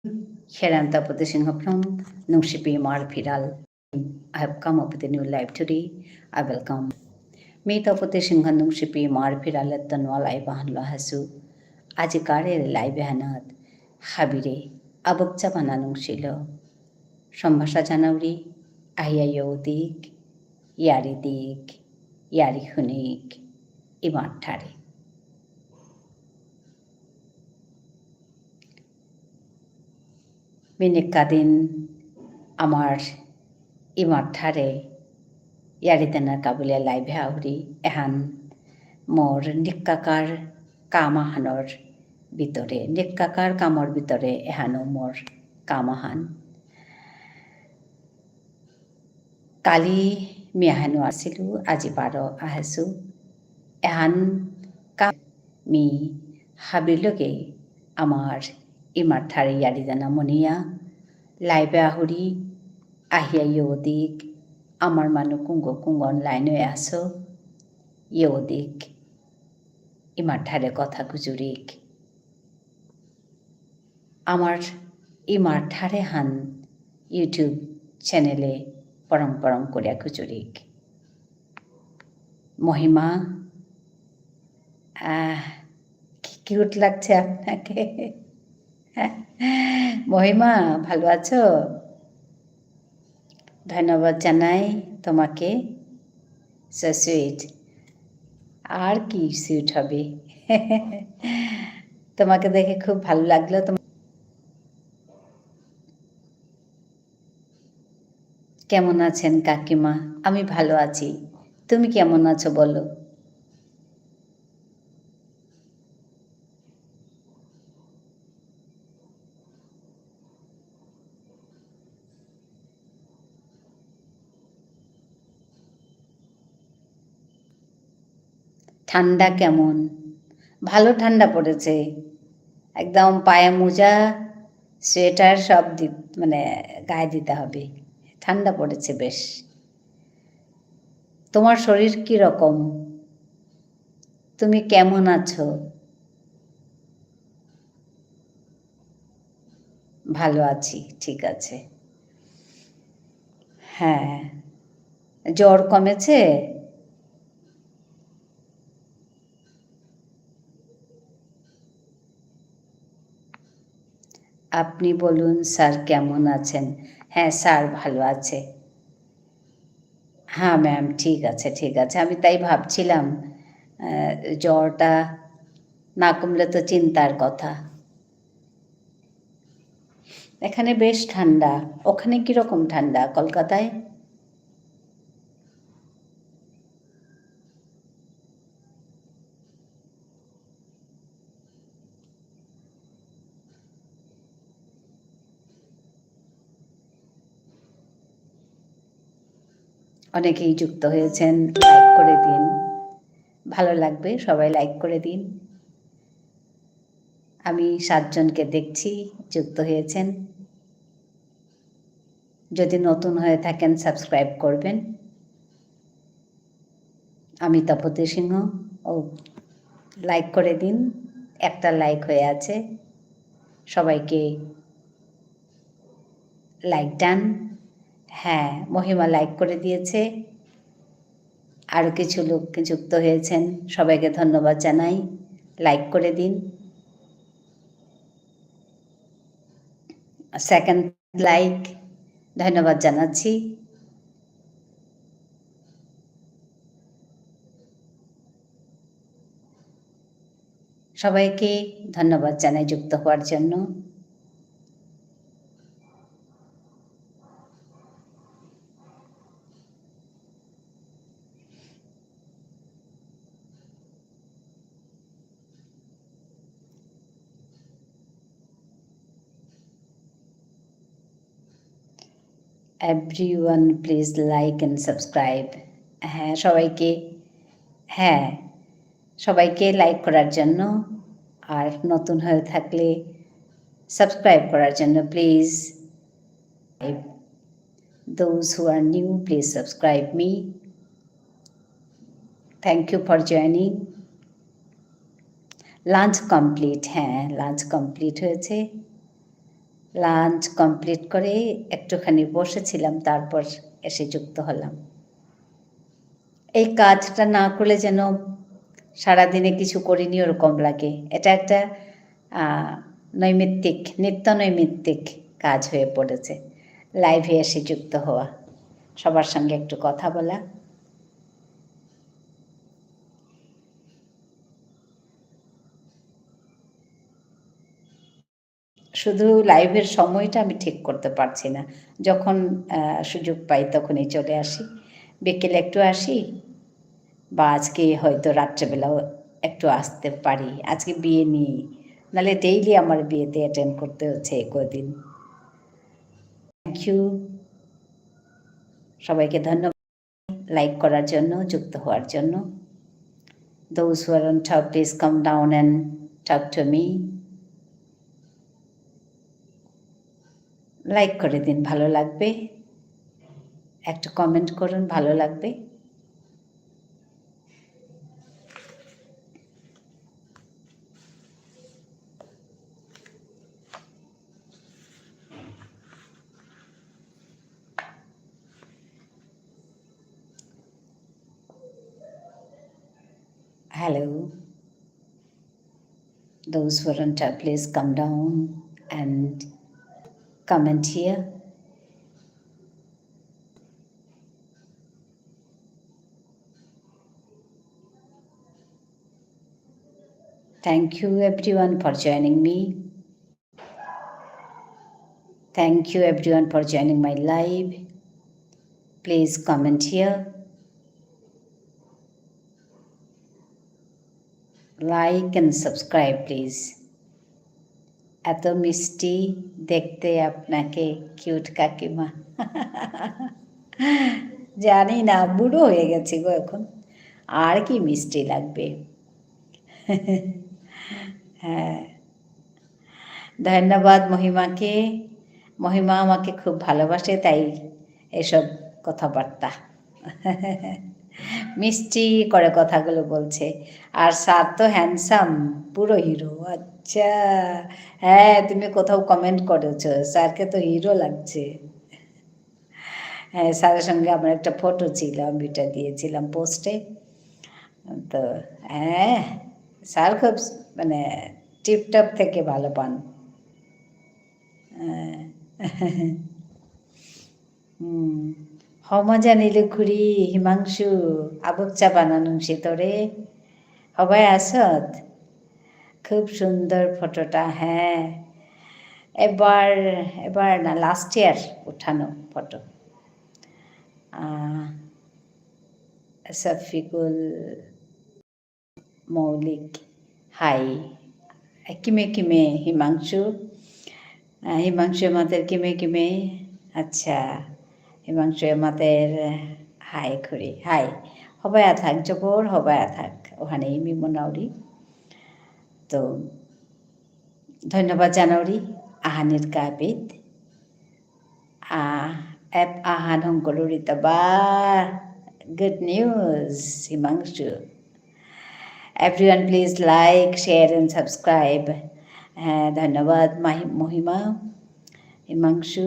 Here Tapati Singh from Nungshipi Marpiral. I have come up with a new life today. I welcome. Me Tapati Singh Nungshipi Marpiral at the Nualai Bahan Lahasu. Ajikare Lai Bahanat. Habire. Abukcha Bananung Shilo. Shambhasha Janauri. Ahia Yodik. Yari Dik. Yari Hunik. Imatari. Minikadin Amar Imatare Yaritana Kabule Laibe Auri Ehan Mor Nikkakar Kamahanor Bitore Nikkakar Kamor Bitore Ehano Mor Kamahan Kali Miahanu Asilu Ajiparo Ahasu Ehan Ka Mi Habiluge Amar Imatare Yaritana Monia Laibe Ahuri Ahia Yodik Amar Manu Kungo Kungon Laino Aso Yodik Imarthare Kotha Kujurik Amar Imarthare Han YouTube channele Parang Parang Korea Kujurik Mohima cute লাগছে আপনাকে মহিমা ভালো আছো ধন্যবাদ জানাই তোমাকে so sweet আর কি sweet হবে তোমাকে দেখে খুব ভালো লাগলো কেমন আছেন কাকিমা আমি ভালো আছি তুমি কেমন আছো বলো ঠান্ডা কেমন ভালো ঠান্ডা পড়েছে একদম পায়ে মোজা সোয়েটার সব মানে গায়ে দিতে হবে ঠান্ডা পড়েছে বেশ তোমার শরীর কি রকম তুমি কেমন আছো ভালো আছি ঠিক আছে হ্যাঁ জ্বর কমেছে আপনি বলুন স্যার কেমন আছেন হ্যাঁ স্যার ভালো আছে হ্যাঁ ম্যাম ঠিক আছে আমি তাই ভাবছিলাম জ্বরটা না কমলে তো চিন্তার কথা এখানে বেশ ঠান্ডা ওখানে কীরকম ঠান্ডা কলকাতায় অনেকেই যুক্ত হয়েছেন লাইক করে দিন ভালো লাগবে সবাই লাইক করে দিন আমি 7 জনকে দেখছি যুক্ত হয়েছেন যদি নতুন হয়ে থাকেন সাবস্ক্রাইব করবেন আমি তপতি সিংহ ও লাইক করে দিন একটা লাইক হয়ে আছে সবাইকে লাইক ডান হ্যাঁ মহিমা লাইক করে দিয়েছে আরও কিছু লোক যুক্ত হয়েছেন সবাইকে ধন্যবাদ জানাই লাইক করে দিন সেকেন্ড লাইক ধন্যবাদ জানাচ্ছি সবাইকে ধন্যবাদ জানাই যুক্ত হওয়ার জন্য everyone please like and subscribe হ্যাঁ সবাইকে লাইক করার জন্য আর নতুন হয়ে থাকলে সাবস্ক্রাইব করার জন্য please those who are new please subscribe me thank you for joining lunch complete হ্যাঁ লাঞ্চ কমপ্লিট হয়েছে লাঞ্চ কমপ্লিট করে একটুখানি বসেছিলাম, তারপর এসে যুক্ত হলাম। এই কাজটা না করলে যেন সারাদিনে কিছু করিনি ওরকম লাগে। এটা একটা নৈমিত্তিক, নিত্য নৈমিত্তিক কাজ হয়ে পড়েছে। লাইভে এসে যুক্ত হওয়া, সবার সঙ্গে একটু কথা বলা। শুধু লাইভের সময়টা আমি ঠিক করতে পারছি না। যখন সুযোগ পাই তখনই চলে আসি। বিকেলে একটু আসি, বা আজকে হয়তো রাত্রেবেলাও একটু আসতে পারি। আজকে বিয়ে নেই, নাহলে ডেইলি আমার বিয়েতে অ্যাটেন্ড করতে হচ্ছে কদিন। থ্যাংক ইউ, সবাইকে ধন্যবাদ লাইক করার জন্য, যুক্ত হওয়ার জন্য। Those who are on top, please come down and talk to me. Like করে দিন, ভালো লাগবে। একটা কমেন্ট করুন, ভালো লাগবে। Hello. Those who are on top, please come down and comment here. Thank you everyone for joining me. Thank you everyone for joining my live. Please comment here. Like and subscribe please. এত মিষ্টি দেখতে আপনাকে, cute কাকিমা। জানি না, বুড়ো হয়ে গেছি গো এখন, আর কি মিষ্টি লাগবে। হ্যাঁ, ধন্যবাদ মহিমাকে। মহিমা আমাকে খুব ভালোবাসে, তাই এসব কথাবার্তা মিষ্টি করে কথাগুলো বলছে। আর স্যার তো হ্যান্ডসাম, পুরো হিরো। আচ্ছা, হ্যাঁ, তুমি কোথাও কমেন্ট করেছো স্যারকে তো হিরো লাগছে। হ্যাঁ, স্যারের সঙ্গে আমার একটা ফটো ছিল, আমি ওটা দিয়েছিলাম পোস্টে। তো হ্যাঁ, স্যার খুব মানে টিপটপ থেকে ভালো পান। হমজা নীলুখুরি হিমাংশু আবুকচা বানানো তোরে সবাই আসত। খুব সুন্দর ফটোটা। হ্যাঁ, এবার এবার না, লাস্ট ইয়ার উঠানো ফটো। সফিকুল মৌলিক, হাই। কিমে কিমে হিমাংশু, হিমাংশু আমাদের কিমে কিমে। আচ্ছা, হিমাংশু আমাদের হাই খুরি, হাই। হবায়া থাক জবর, হবায়া থাক ওখানে মিমনাউরি। তো ধন্যবাদ জানাউরি আহানের কাবিদ এপ আহান হংকলুরি তবা। Good news Himanshu. Everyone please like, share and subscribe. হ্যাঁ, ধন্যবাদ মহিমা। হিমাংশু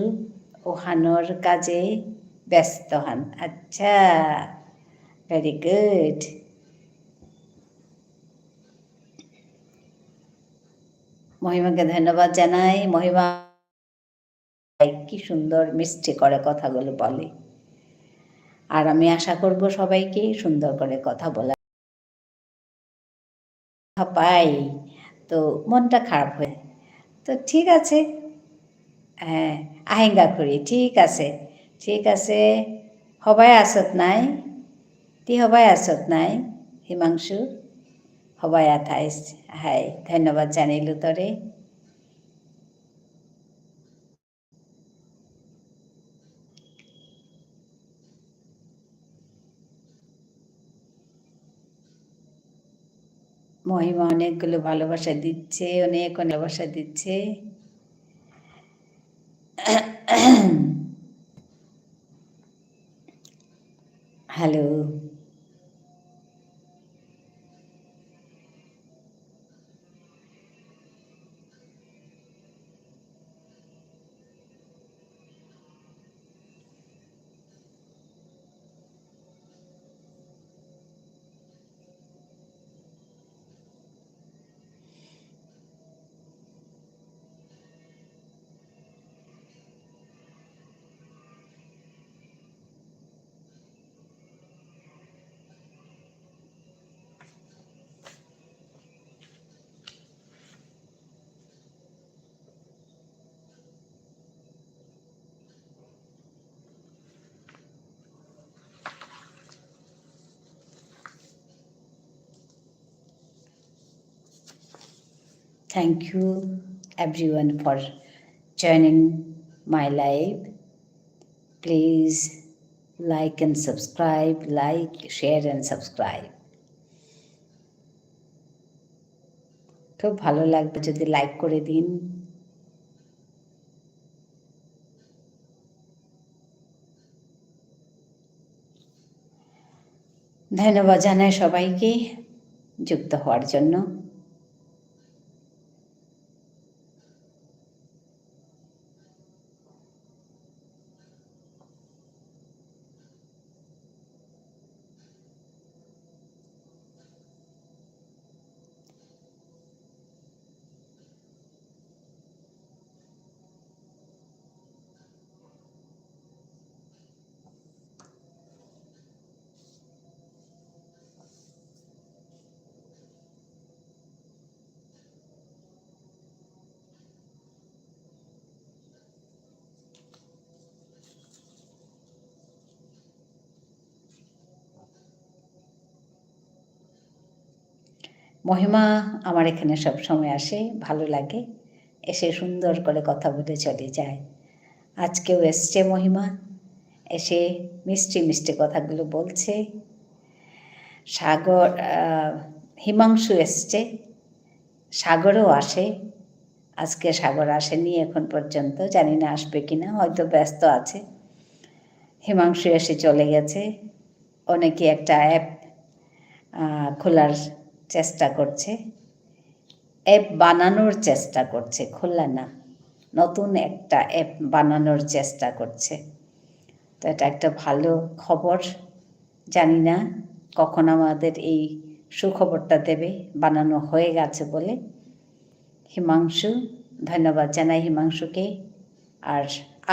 ওহানোর কাজে ব্যস্ত হন। আচ্ছা, ভেরি গুড। মহিমাকে ধন্যবাদ জানাই। মহিমা কি সুন্দর মিষ্টি করে কথাগুলো বলে, আর আমি আশা করব সবাইকে সুন্দর করে কথা বলা পাই, তো মনটা খারাপ হয়। তো ঠিক আছে, হ্যাঁ, আহেঙ্গা করি। ঠিক আছে, ঠিক আছে। সবাই আসত নাই, সবাই আসত নাই হিমাংশু, সবাই আঠাইছ। হাই, ধন্যবাদ জানিলোঁ তৰে। মহিমা অনেকগুলো ভালোবাসা দিচ্ছে, অনেক ভালোবাসা দিচ্ছে। Hello, Thank you everyone for joining my live. Please like and subscribe, share and subscribe. খুব ভালো লাগবে যদি লাইক করে দিন। ধন্যবাদ জানাই সবাইকে যুক্ত হওয়ার জন্য। মহিমা আমার এখানে সব সময় আসে, ভালো লাগে, এসে সুন্দর করে কথা বলে চলে যায়। আজকেও এসছে মহিমা, এসে মিষ্টি মিষ্টি কথাগুলো বলছে। সাগর হিমাংশু এসছে, সাগরও আসে। আজকে সাগর আসেনি এখন পর্যন্ত, জানি না আসবে কিনা, হয়তো ব্যস্ত আছে। হিমাংশু এসে চলে গেছে। অনেকে একটা অ্যাপ খোলার চেষ্টা করছে, অ্যাপ বানানোর চেষ্টা করছে, খোলা না, নতুন একটা অ্যাপ বানানোর চেষ্টা করছে। তো এটা একটা ভালো খবর। জানি না কখন আমাদের এই সুখবরটা দেবে, বানানো হয়ে গেছে বলে। হিমাংশু, ধন্যবাদ জানাই হিমাংশুকে, আর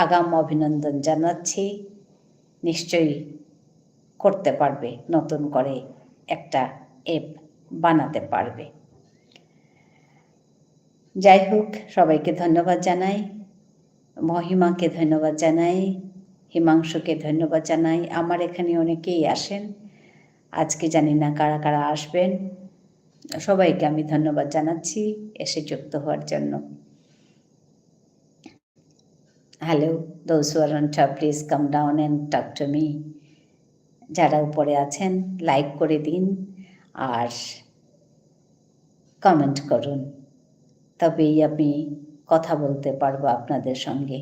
আগাম অভিনন্দন জানাচ্ছি। নিশ্চয়ই করতে পারবে, নতুন করে একটা অ্যাপ বানাতে পারবে। যাই হোক, সবাইকে ধন্যবাদ জানাই, মহিমাকে ধন্যবাদ জানাই, হিমাংশুকে ধন্যবাদ জানাই। আমার এখানে অনেকেই আসেন, আজকে জানি না কারা কারা আসবেন। সবাইকে আমি ধন্যবাদ জানাচ্ছি এসে যুক্ত হওয়ার জন্য। Hello, those who are on top please come down and talk to me. যারা উপরে আছেন লাইক করে দিন আর কমেন্ট করুন, তবেই আমি কথা বলতে পারবো আপনাদের সঙ্গে।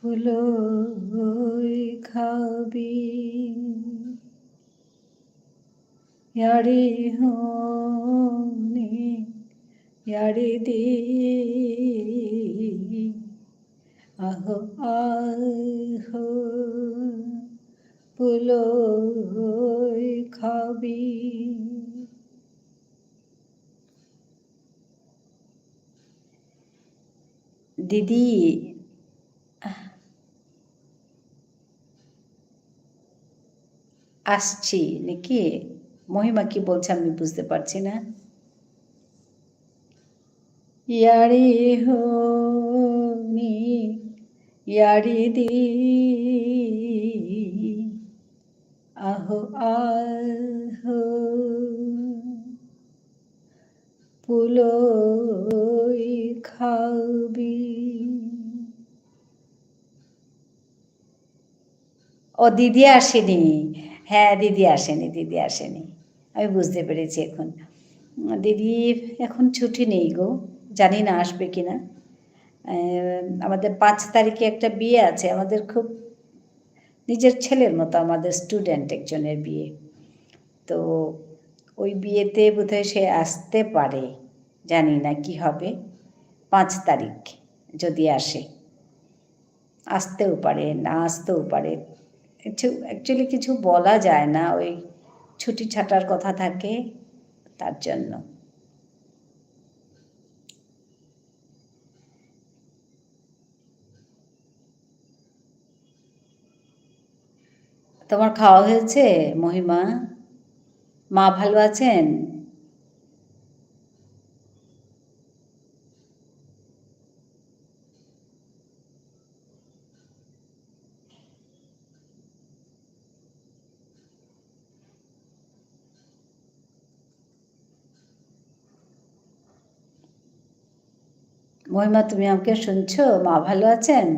ফুলই খাবি यारी होनी यारी दी आहो आहो ফুলই খাবি। দিদি আসছি নাকি? মহিমা কি বলছে আমি বুঝতে পারছি না। ইয়ারি হোনি ইয়ারি দি আহো আহো পুলই খাবি। ও দিদি আসেনি, হ্যাঁ দিদি আসেনি, আমি বুঝতে পেরেছি এখন। দিদি এখন ছুটি নেই গো, জানি না আসবে কি না। আমাদের 5 তারিখে একটা বিয়ে আছে, আমাদের খুব নিজের ছেলের মতো আমাদের স্টুডেন্ট একজনের বিয়ে, তো ওই বিয়েতে বোধহয় সে আসতে পারে, জানি না কি হবে। 5 তারিখ যদি আসে, আসতেও পারে না আসতেও পারে, অ্যাকচুয়ালি কিছু বলা যায় না, ওই ছুটি ছাটার কথা থাকে তার জন্য। তোমার খাওয়া হয়েছে মহিমা? মা ভালো আছেন? মহিমা তুমি আমাকে শুনছো? মা ভালো আছেন?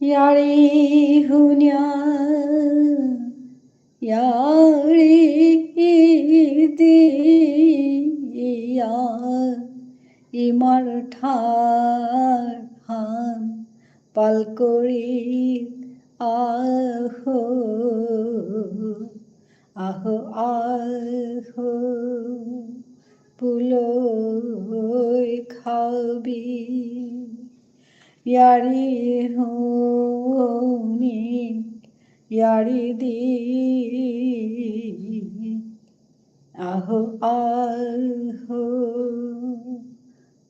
Yari hunya, yari diya, imar thar han palkori aho, aho aho, puloi khabi. Yari honi, yari di, aho aho,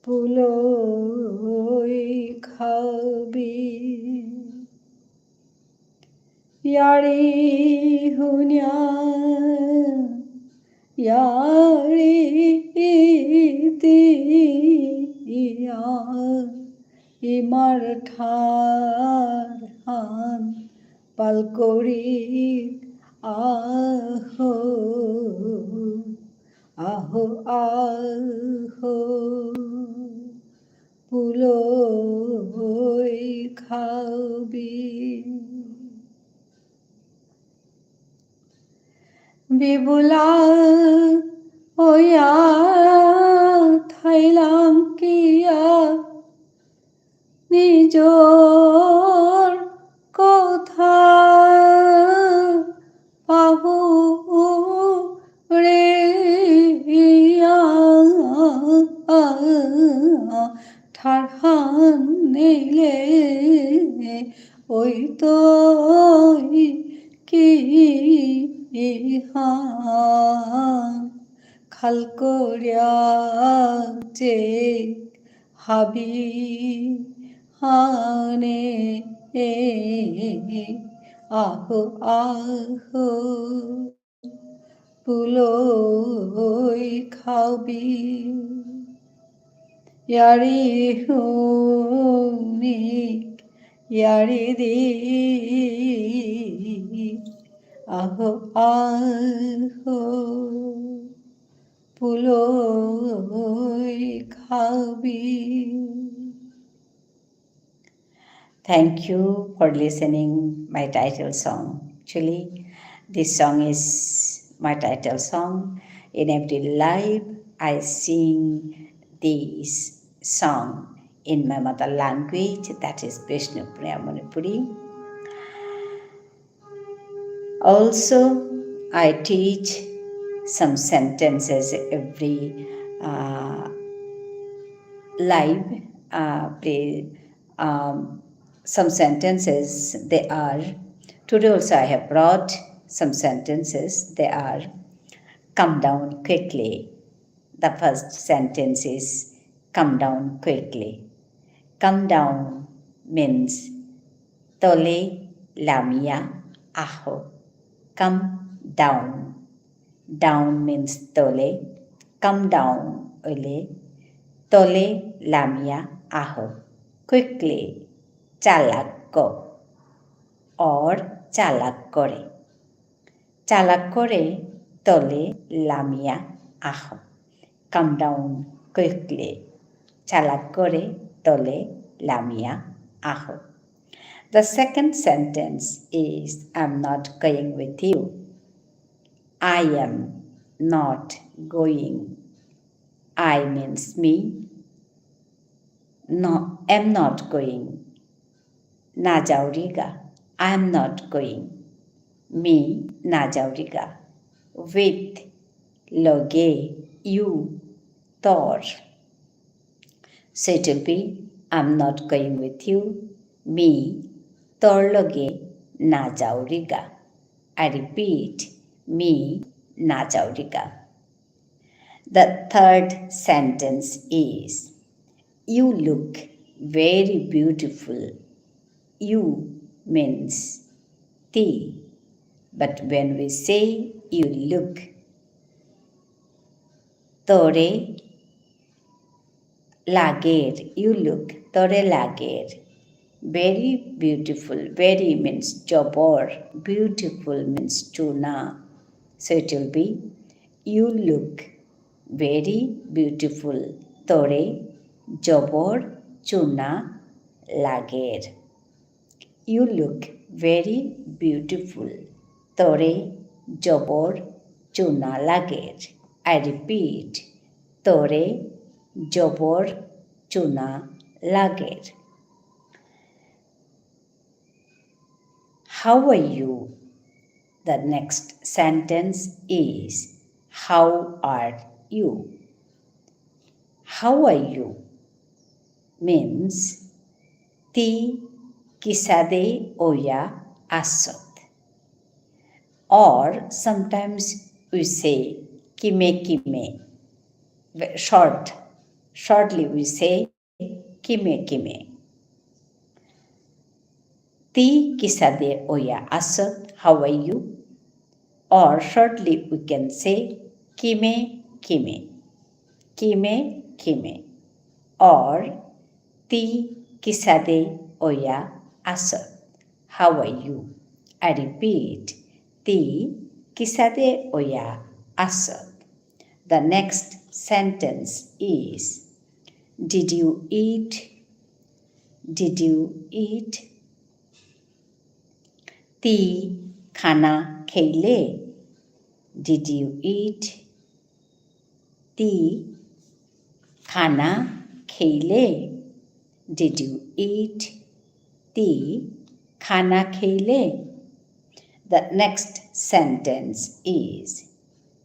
puloi khabi. Yari hunya, yari diya, imar thar han palkori aho, aho aho, puloi khabi. বিবুলা হইয়া থাইলাম কিয়া নিজর কথা পাহু রে ঠারহান নিলে ওই তো কি খাল করিয়া যে হাবি হানে আহো আহো পুলই খাবি। ইয়ারি হুনি ইয়ারি দি, আহো আহো পুলই খাবি। Thank you for listening my title song. Actually, this song is my title song. In every live, I sing this song in my mother language, that is Vishnu Priya Manipuri. Also, I teach some sentences every live play. Some sentences they are. Today also I have brought some sentences. They are: come down quickly. The first sentence is come down quickly. Come down means tole lamia aho. Come down. Down means tole. Come down ole. Tole lamia aho. Quickly. Chalak go. Or chalak kore. Chalak kore tole lamia aho. Come down quickly. Chalak kore tole lamia aho. The second sentence is I'm not going with you. I am not going. I means me. No, am not going. Na jauriga. I am not going. Me na jauriga. With loge you tor. So it will be I'm not going with you. Me tor loge na jauriga. I repeat, me na jauriga. The third sentence is you look very beautiful. You means ti. But when we say you look, tore lager, you look, tore lager. Very beautiful. Very means jabor. Beautiful means tuna. So it will be you look very beautiful. Tore jabor chuna lager. You look very beautiful. Tore jabor chuna lager. I repeat, tore jabor chuna lager. How are you? The next sentence is how are you? How are you means ti kisade oya asot. Or sometimes we say kime kime. Shortly we say kime kime. Ti kisade oya asot. How are you? Or shortly we can say kime kime. Kime kime. Or ti kisade oya asot. How are you? I repeat, ti kisade oya asot. The next sentence is did you eat? Did you eat? Ti khana khaile. Did you eat? Ti khana khaile. Did you eat? Ti khana khaile. The next sentence is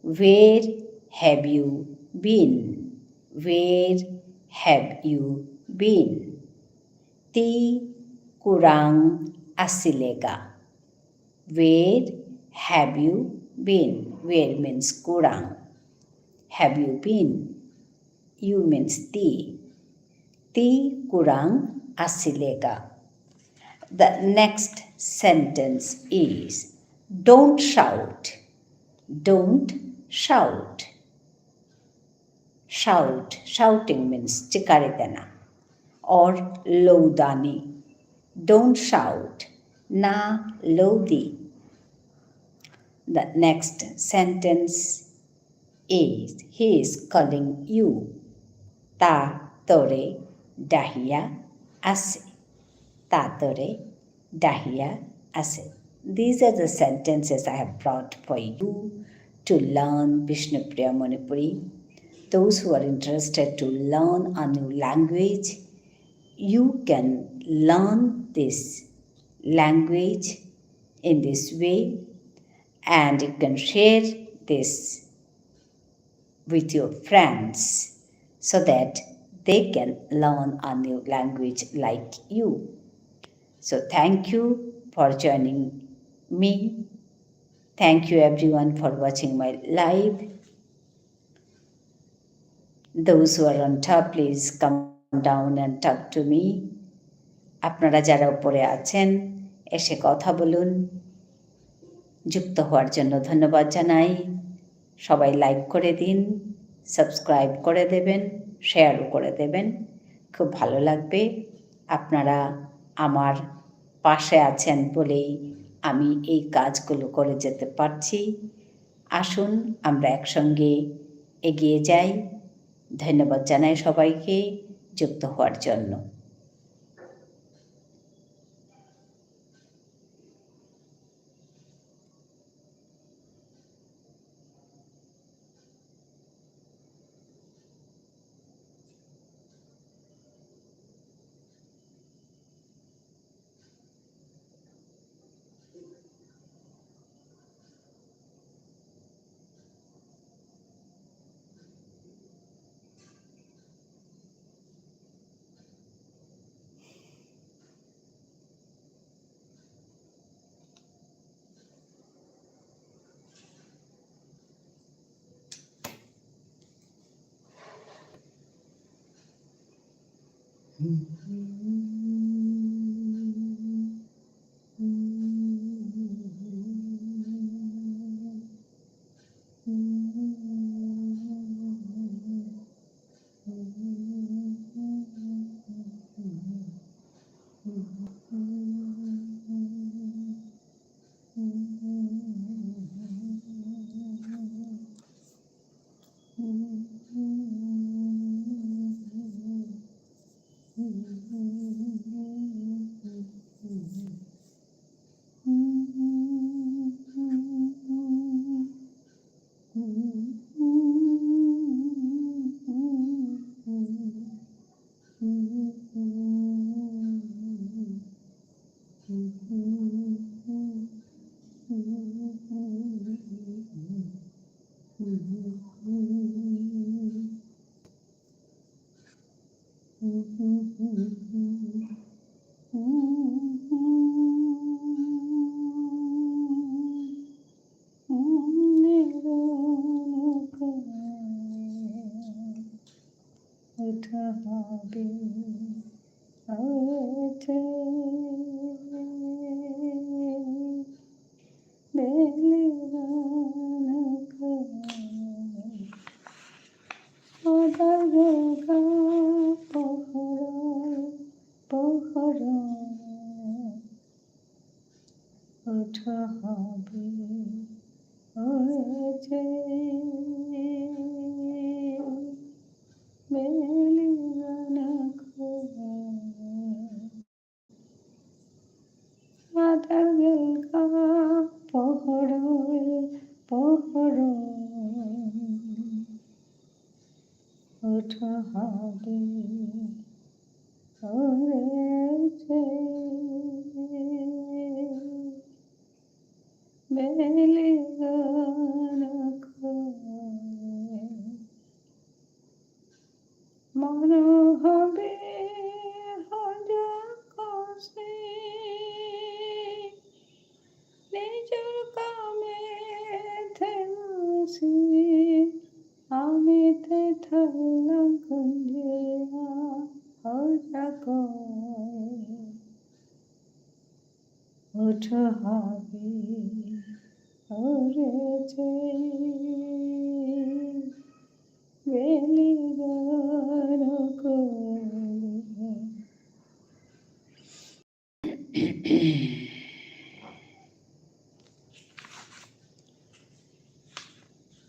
where have you been? Where have you been? Ti kurang asilega. Where have you been? Where means kurang. Have you been? You means ti. Ti kurang asilega. The next sentence is don't shout. Don't shout. Shouting means chikaritana or lowdani. Don't shout. Na lodi. The next sentence is he is calling you. Ta tore dahia ase. Ta tore dahia ase. These are the sentences I have brought for you to learn Vishnupriya Manipuri. Those who are interested to learn a new language, you can learn this language in this way. and you can share this with your friends so that they can learn a new language like you. So, thank you for joining me. Thank you everyone for watching my live. Those who are on top, please come down and talk to me. আপনারা যারা উপরে আছেন এসে কথা বলুন। যুক্ত হওয়ার জন্য ধন্যবাদ জানাই। সবাই লাইক করে দিন, সাবস্ক্রাইব করে দেবেন, শেয়ারও করে দেবেন। খুব ভালো লাগবে। আপনারা আমার পাশে আছেন বলেই আমি এই কাজগুলো করে যেতে পারছি। আসুন আমরা একসঙ্গে এগিয়ে যাই। ধন্যবাদ জানাই সবাইকে যুক্ত হওয়ার জন্য।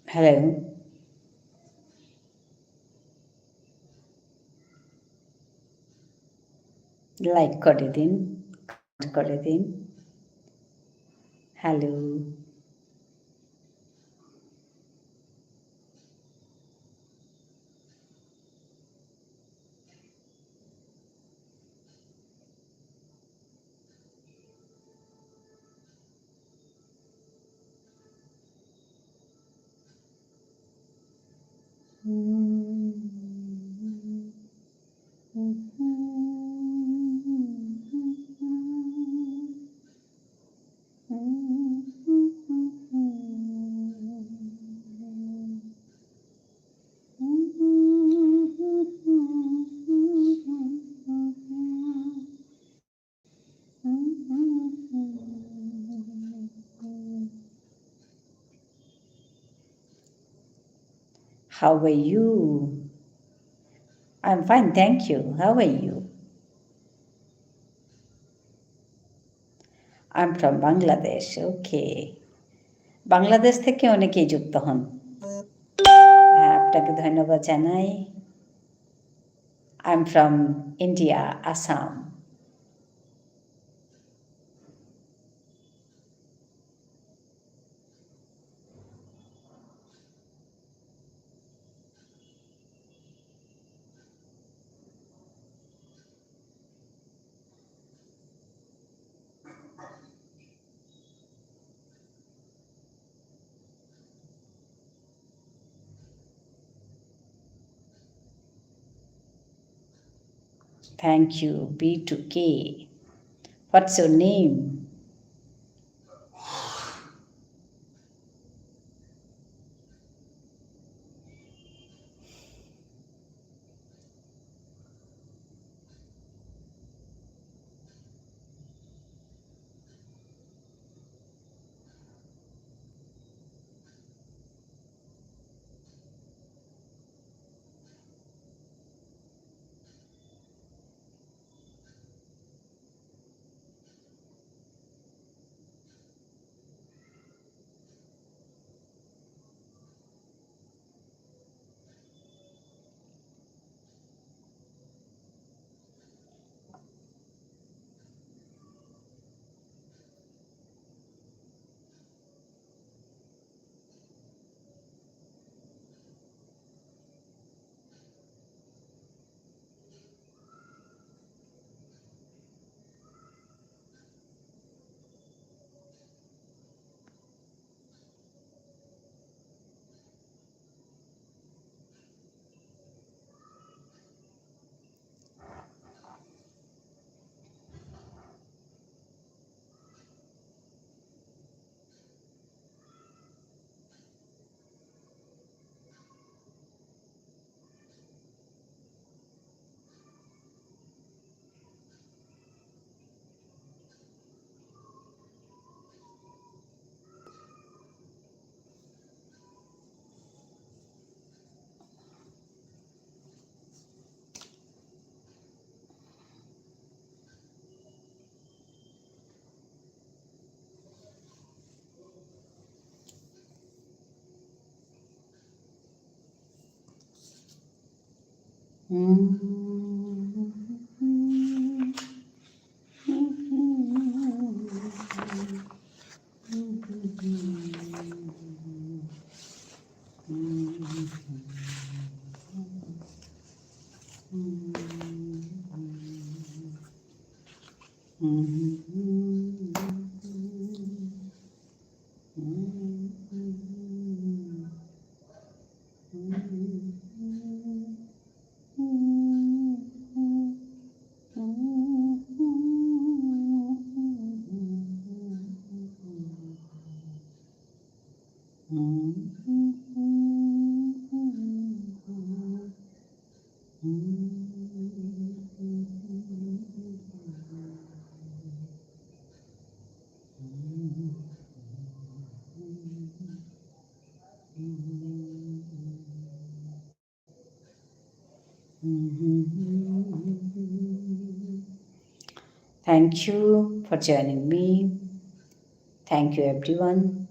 হ্যালো, লাইক করে দিন, কমেন্ট করে দিন। Hello, How are you? I'm fine, thank you. How are you? I'm from Bangladesh. Okay. Bangladesh থেকে অনেকেই যুক্ত হন। হ্যাঁ, আপনাকে ধন্যবাদ জানাই। I'm from India, Assam. Thank you, B2K. What's your name? Thank you for joining me. Thank you, everyone.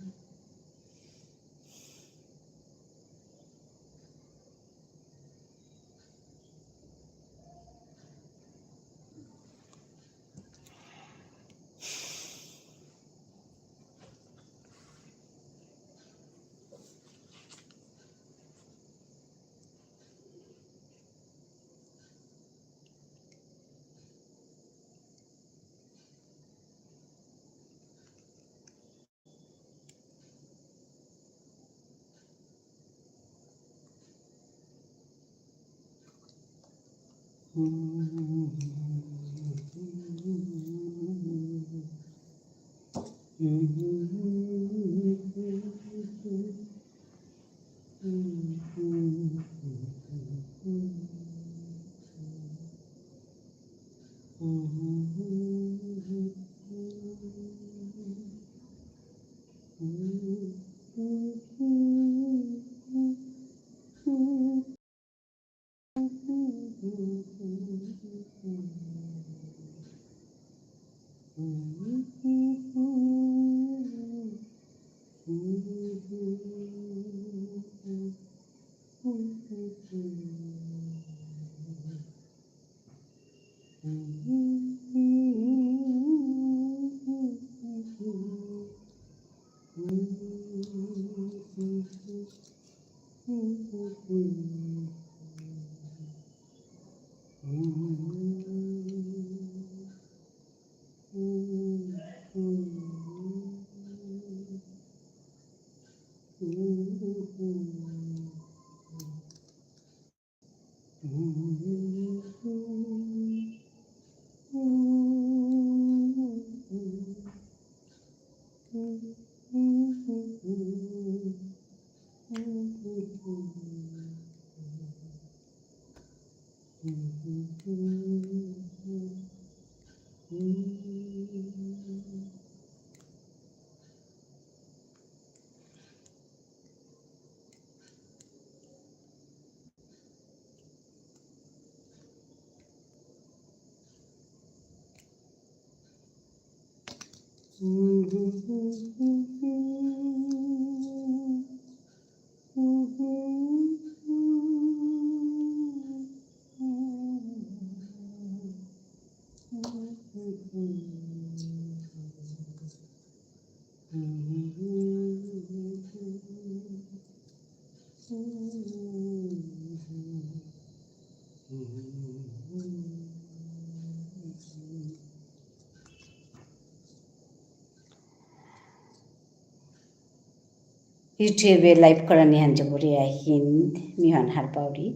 YouTube live korani hanjaburi hind mihan harpauri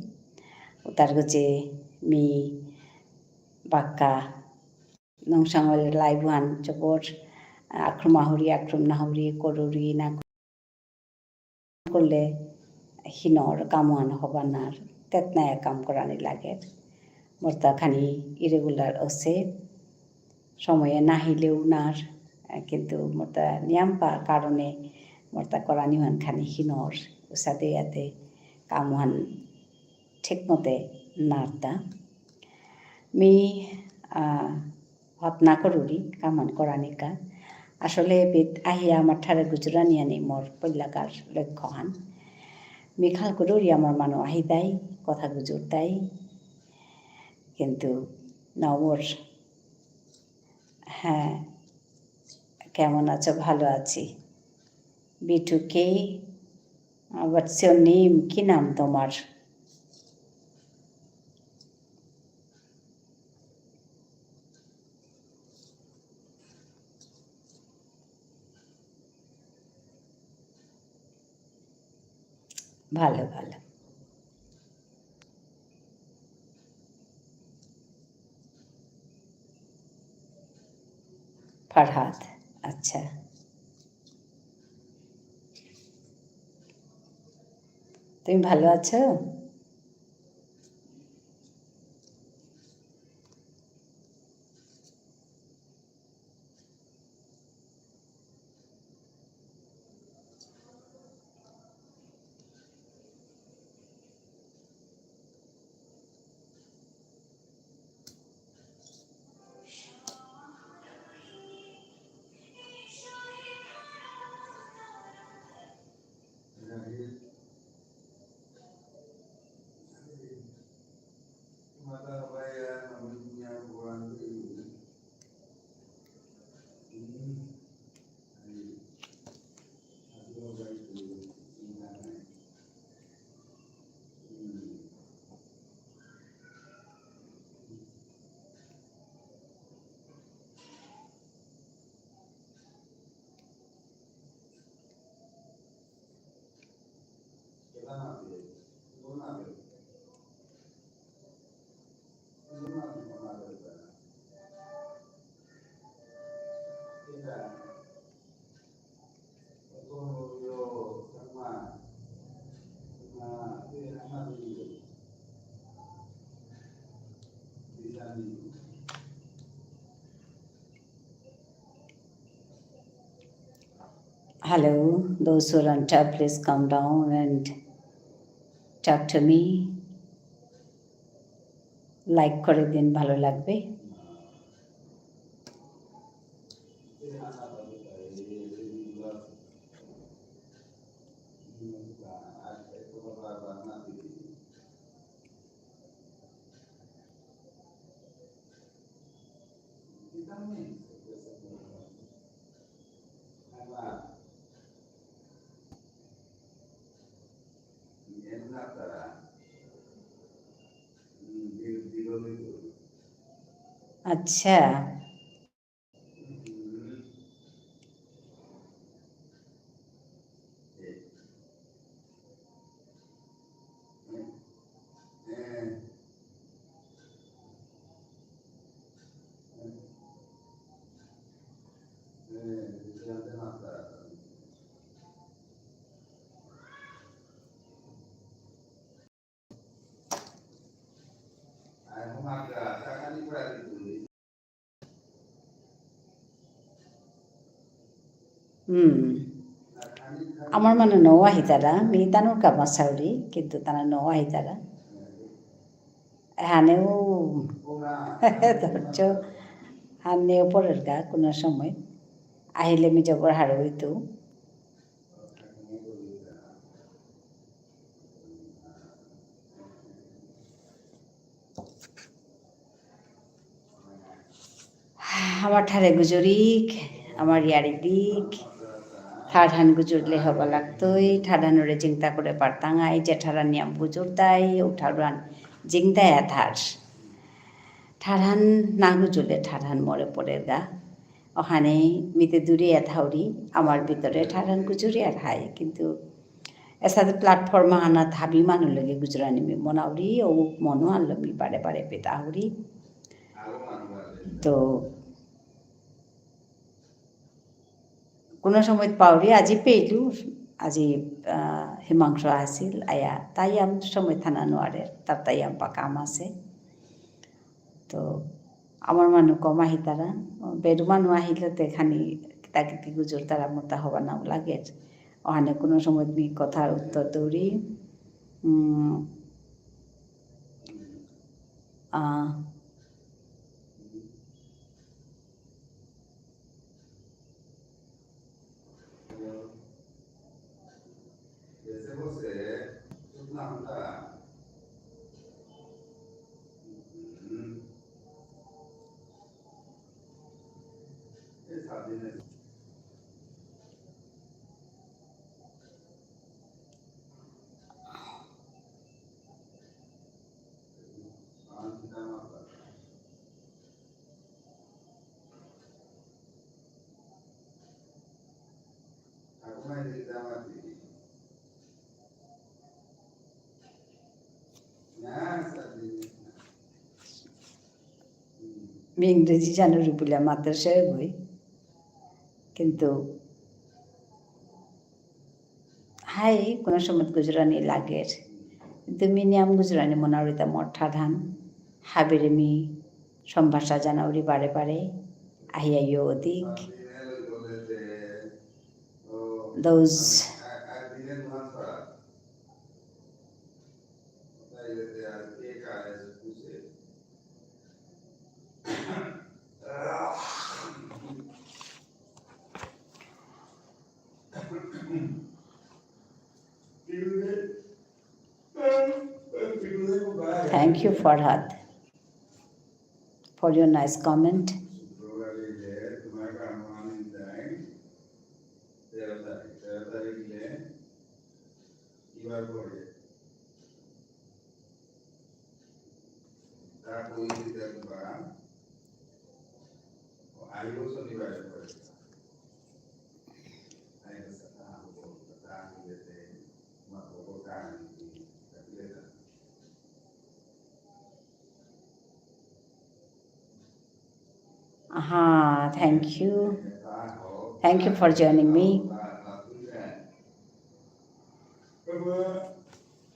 utar goche mi bakka nongsangol live han jabor akrum nahuri koruri na করলে হিনর কামওয়ান হবানার তেতনায় কাম করানি লাগে মর্তা খানি irregular আছে সময়ে নাহিলেও নার কিন্তু মর্তা নিয়াম্পা কারণে মর্তা করানি হান খানি হিনর উসাদে ইয়াতে কামওয়ান ঠিক মতে নারতা মি হতনা করুরি কামান করানিকা আসলে বেদ আহিয়া আমার ঠারে গুজরানিয়ানি মোর পৈলাকার লক্ষ্য হান মিখাল করুরি আমার মানো আহি তাই কথা গুজর তাই কিন্তু নবর হ্যাঁ কেমন আছো ভালো আছি বিটুকে হোয়াটস ইওর নেম কি নাম তোমার ভালো ভালো ফারহাদ আচ্ছা তুমি ভালো আছো Hello, those who are on top, please come down and talk to me. Like করে দিন, ভালো লাগবে। আচ্ছা, আমার মানে নওয়া হিতারা মি তানুর কামা সাউরি কিন্তু তারা নওয়া হিতারা হানেও ধরছ হানেও পরের গা কোনো সময় আহিলে মি জবর হারে হইতো আমার ঠারে গুজরিক আমার ইয়ারি দিক ঠাডান গুজুরলে হবা লাগতই ঠাডানুরে চিন্তা করে পারতাঙাই যে ঠাডান নিয়াম গুজুর তাই ও ঠাডান জিংদায় আধার ঠাডান না গুজুরলে ঠাডান মরে পড়ের গা ওখানে মিতে দূরে এথাউরি আমার ভিতরে ঠাডান গুজুরি আর হাই কিন্তু এসাথে প্ল্যাটফর্ম আনা থাবি মানুষ লগে গুজরানি মি মনাউরি ও মনো আনলো মি বারে বারে পেতাউরি তো কোনো সময় পাউরি আজি পেইলু আজি হিমাংশ আছিল আয়া তাই আম সময় থানা নোয়ারে তার তাই আম পা কাম আছে তো আমার মানুষ কম আহি তারা বেরু মানুষ আহিলে তো এখানে কিতাকিতি গুজর তারা মতা হবা নাও লাগে ওখানে কোনো সময় মি কথার উত্তর দৌড়ি मी इंग्रजी জানো রুপুলা মাদ্রাসায় বই কিন্তু হাই কোনো সময় গুজরানি লাগের কিন্তু মিনিয়াম গুজরানি মনাউরিতা মঠা ধান হাবিরে মি সম্ভাষা জানাউরি বারে বারে আহিয়াইও অধিক those thank you Farhad for your nice comment. Thank you. Thank you for joining me.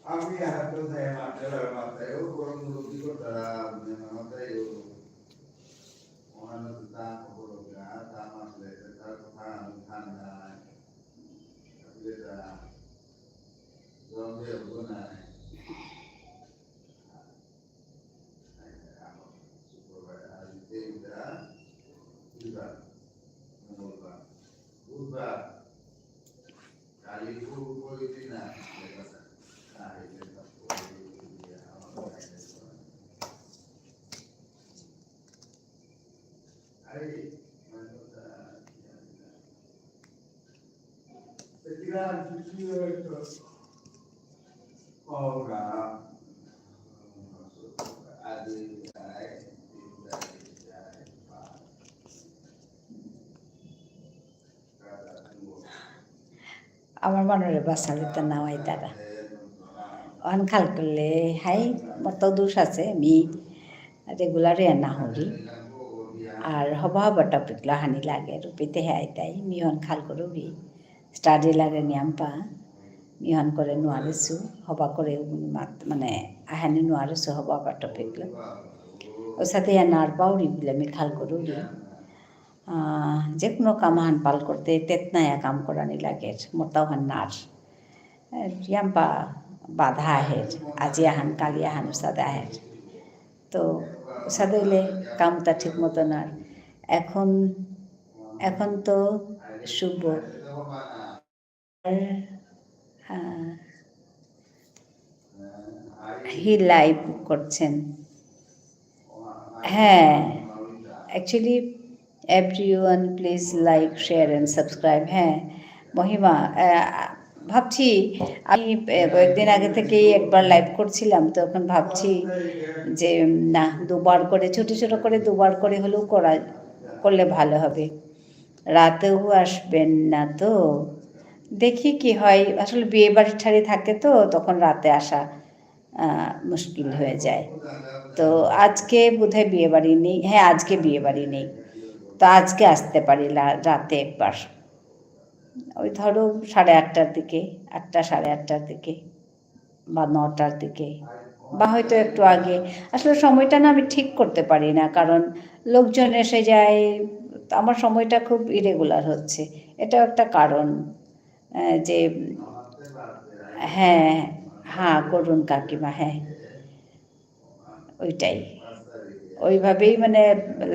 আমি হাতে দেয় মাথায় ও গরম রুটি করতারা মাথায় ও ওখানে দাম বড় না দাম আসলে তার ঠান্ডা যেটা গরমে হবো না বুধবার কালী দিন না আমার মনের বাসালিতে নাওয়াই তারা অন খাল করলে হাই মতো দোষ আছে আমি রেগুলারে না হরি আর হবা হবা টপিকলা হানি লাগে রুপিতে হাই তাই মিহন খাল করুরি স্টাডি লাগে নিয়াম্পা মিহন করে নোয়ারেছু হবা করে মানে আহানি নোয়ারেছু হবা হবা টপিকলা ওর সাথে নার পাউরি বলে আমি খাল করুরি যে কোনো কাম হান পাল করতে তেতনায়া কাম করানি লাগে মোটাও হান নার ইয়াম্পা বাধা আহের আজি আহান কালি আহান উসাদে আহের তো উসাদে হইলে কামটা ঠিক মতো না এখন এখন তো শুভ হি লাইভ করছেন হ্যাঁ actually everyone please like share and subscribe হ্যাঁ মহিমা ভাবছি আমি কয়েকদিন আগে থেকেই একবার লাইভ করছিলাম তখন ভাবছি যে না দুবার করে ছোটো ছোটো করে দুবার করে হলেও করলে ভালো হবে রাতেও আসবেন না তো দেখি কি হয় আসলে বিয়ে বাড়ির ঠাড়ি থাকে তো তখন রাতে আসা মুশকিল হয়ে যায় তো আজকে বোধহয় বিয়ে বাড়ি নেই হ্যাঁ আজকে বিয়ে বাড়ি নেই তো আজকে আসতে পারি রাতে একবার ওই ধরো 8:30টার দিকে 8টা 8:30টার দিকে বা 9টার দিকে বা হয়তো একটু আগে আসলে সময়টা না আমি ঠিক করতে পারি না কারণ লোকজন এসে যায় আমার সময়টা খুব ইরেগুলার হচ্ছে এটাও একটা কারণ যে হ্যাঁ হ্যাঁ করুন কাকিমা হ্যাঁ ওইটাই ওইভাবেই মানে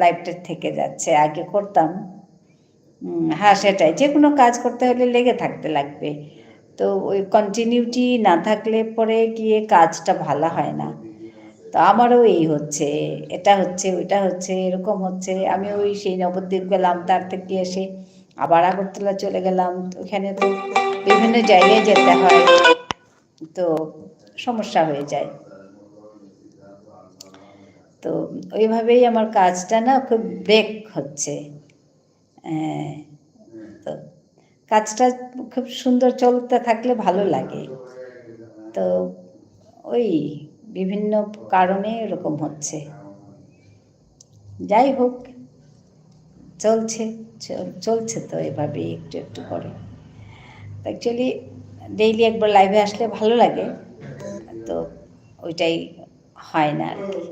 লাইফটা থেকে যাচ্ছে আগে করতাম হ্যাঁ সেটাই যে কোনো কাজ করতে হলে লেগে থাকতে লাগবে তো ওই কন্টিনিউটি না থাকলে পরে গিয়ে কাজটা ভালো হয় না তো আমারও এই হচ্ছে এটা হচ্ছে ওইটা হচ্ছে এরকম হচ্ছে আমি ওই সেই নবদ্বীপ গেলাম তার থেকে এসে আবার আগরতলা চলে গেলাম ওখানে তো বিভিন্ন জায়গায় যেতে হয় তো সমস্যা হয়ে যায় তো ওইভাবেই আমার কাজটা না খুব ব্রেক হচ্ছে তো কাজটা খুব সুন্দর চলতে থাকলে ভালো লাগে তো ওই বিভিন্ন কারণে এরকম হচ্ছে যাই হোক চলছে চলছে তো এভাবেই একটু একটু করে অ্যাকচুয়ালি ডেইলি একবার লাইভে আসলে ভালো লাগে তো ওইটাই হয় না আর কি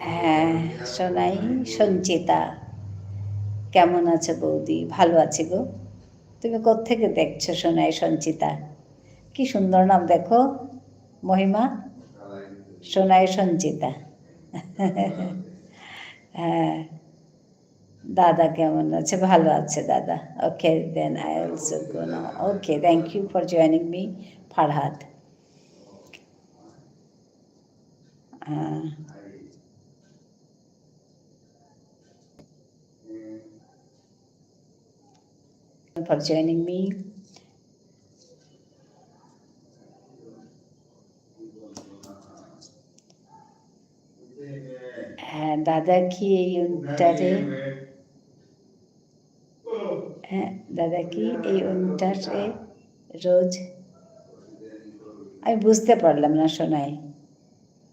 হ্যাঁ সোনাই সঞ্চিতা কেমন আছে বৌদি ভালো আছে গো তুমি কোত্থেকে দেখছো সোনাই সঞ্চিতা কি সুন্দর নাম দেখো মহিমা সোনাই সঞ্চিতা হ্যাঁ দাদা কেমন আছে ভালো আছে দাদা okay then I also go now okay thank you for joining me Farhad for joining me. দাদা কি এই উইন্টারে দাদা কি এই উইন্টারে রোজ আমি বুঝতে পারলাম না শোনাই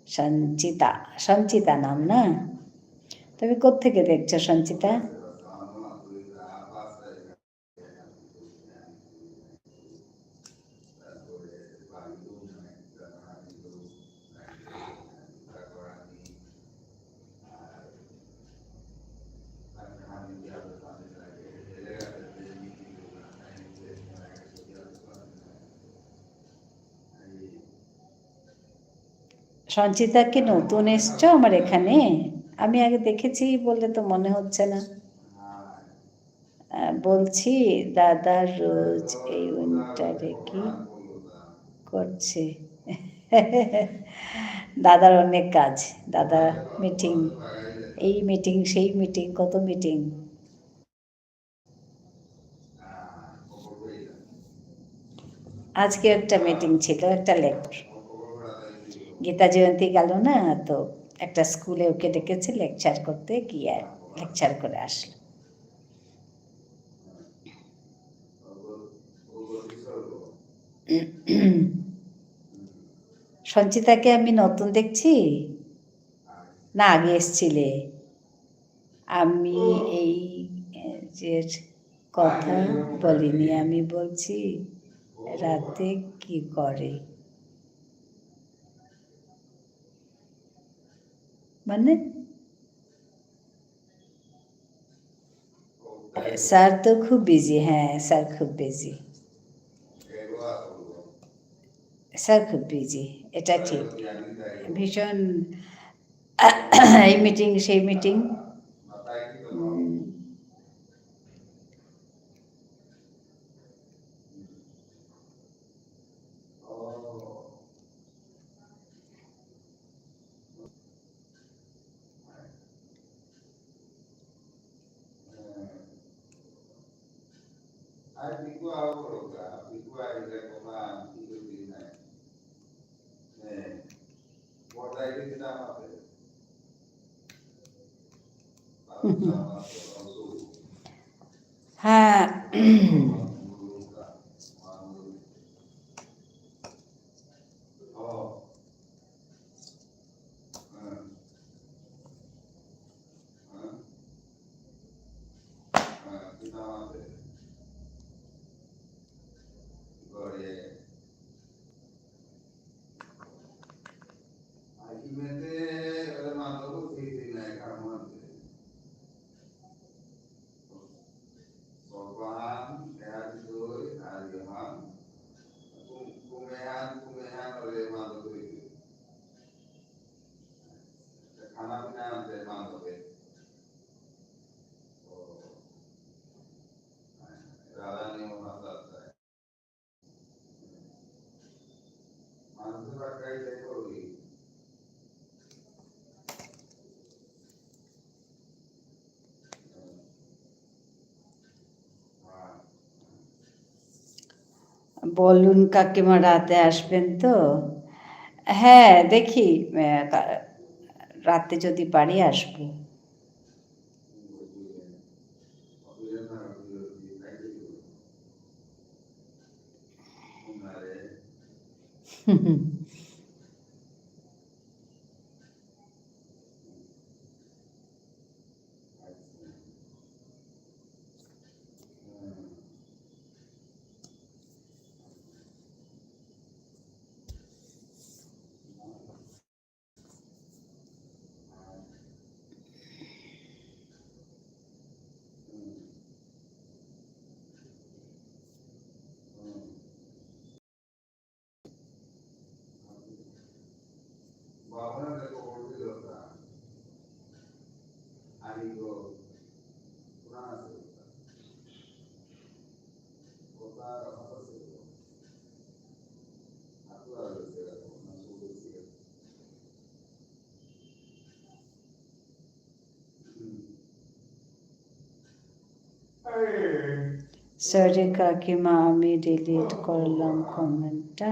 সঞ্চিতা সঞ্চিতা নাম না তুমি কোত্থেকে দেখছো সঞ্চিতা সঞ্চিতা কি নতুন এসছো আমার এখানে? আমি আগে দেখেছি বলে তো মনে হচ্ছে না। বলছি দাদা রোজ এই উইন্টারে কি করছে? দাদার অনেক কাজ, দাদা মিটিং, এই মিটিং সেই মিটিং, কত মিটিং। আজকে একটা মিটিং ছিল, একটা গীতা জয়ন্তী গেল না, তো একটা স্কুলে ওকে ডেকেছে লেকচার করতে, গিয়ে লেকচার করে আসলো। সঞ্চিতাকে আমি নতুন দেখছি না, আগে এসছিলে? আমি এই যে কথা বলিনি, আমি বলছি রাতে কি করে, মানে স্যার তো খুব বিজি। হ্যাঁ স্যার খুব বিজি, স্যার খুব বিজি, এটা ঠিক। ভীষণ এই মিটিং সেই মিটিং। হ্যাঁ বলুন কাকিমা রাতে আসবেন তো? হ্যাঁ দেখি, রাতে যদি পারি আসবো। সরি কাকিমা, আমি ডিলিট করলাম কমেন্টটা,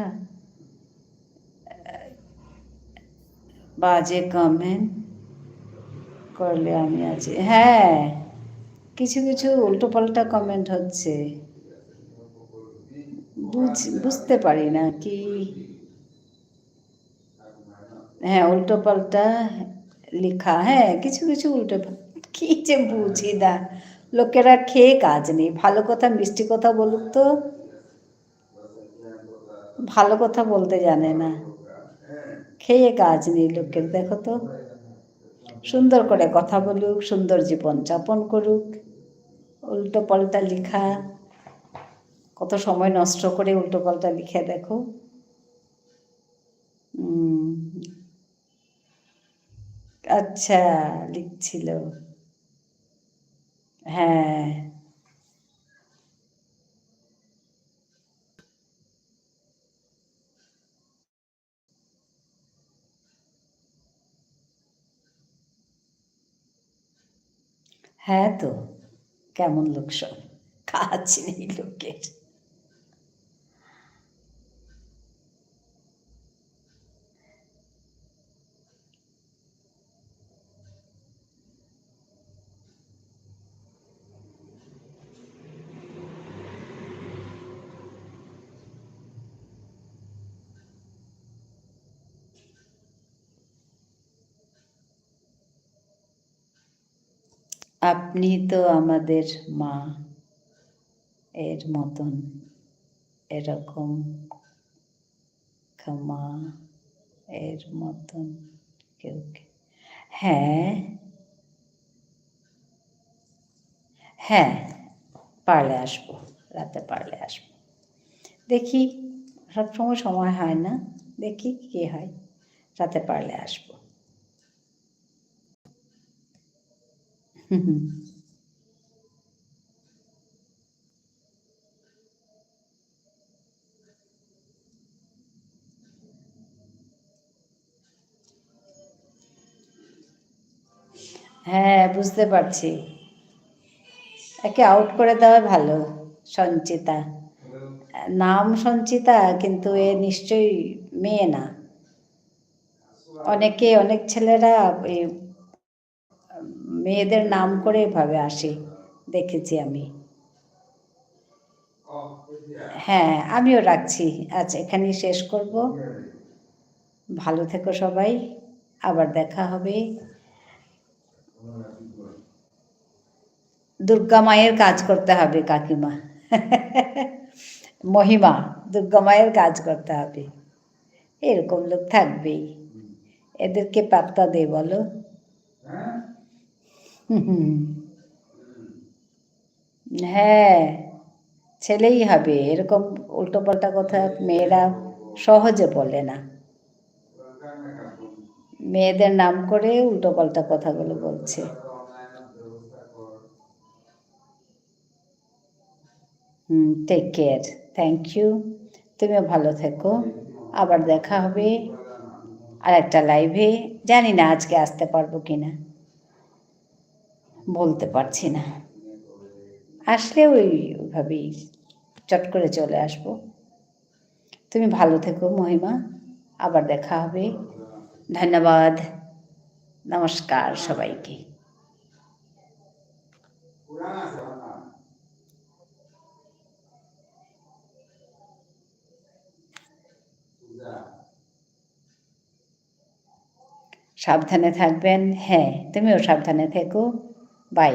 বাজে কমেন্ট করলে আমি আছি। হ্যাঁ কিছু কিছু উল্টোপাল্টা কমেন্ট হচ্ছে, বুঝতে পারি না কি। হ্যাঁ উল্টোপাল্টা লেখা, হ্যাঁ কিছু কিছু উল্টো, কি যে বুঝি না। লোকেরা খেয়ে কাজ নেই, ভালো কথা মিষ্টি কথা বলুক তো, ভালো কথা বলতে জানে না, খেয়ে কাজ নেই লোকের। দেখো তো, সুন্দর করে কথা বলুক, সুন্দর জীবন যাপন করুক, উল্টো পাল্টা লেখা, কত সময় নষ্ট করে উল্টো পাল্টা লিখে দেখো। আচ্ছা, লিখছিল। হ্যাঁ, হ্যাঁ তো, কেমন লোক সব, কাজ নেই লোকের। আপনি তো আমাদের মা এর মতন, এরকম ক্ষমা এর মতন কেউ হ্যাঁ, হ্যাঁ, পারলে আসবো, রাতে পারলে আসবো। দেখি, সবসময় সময় হয় না, দেখি কী হয়, রাতে পারলে আসবো। হুম, হ্যাঁ, বুঝতে পারছি। একে আউট করে দেওয়া ভালো। সঞ্চিতা, নাম সঞ্চিতা, কিন্তু এ নিশ্চয়ই মেয়ে না। অনেক ছেলেরা এই মেয়েদের নাম করে এভাবে আসে, দেখেছি আমি। হ্যাঁ, আমিও রাখছি। আচ্ছা, এখানেই শেষ করব। ভালো থেকো সবাই, আবার দেখা হবে। দুর্গা মায়ের কাজ করতে হবে কাকিমা। মহিমা, দুর্গা মায়ের কাজ করতে হবে। এরকম লোক থাকবেই, এদেরকে পাত্তা দে বলো। হ্যাঁ, ছেলেই হবে। এরকম উল্টোপাল্টা কথা মেয়েরা সহজে বলে না, মেয়েদের নাম করে উল্টোপাল্টা কথাগুলো বলছে। Take care, thank you. তুমিও ভালো থেকো, আবার দেখা হবে আর একটা লাইভে। জানি না আজকে আসতে পারবো কি না, বলতে পারছি না। আসলে ওইভাবেই চট করে চলে আসবো। তুমি ভালো থেকো মহিমা, আবার দেখা হবে। ধন্যবাদ, নমস্কার সবাইকে। সাবধানে থাকবেন। হ্যাঁ, তুমিও সাবধানে থেকো। বাই।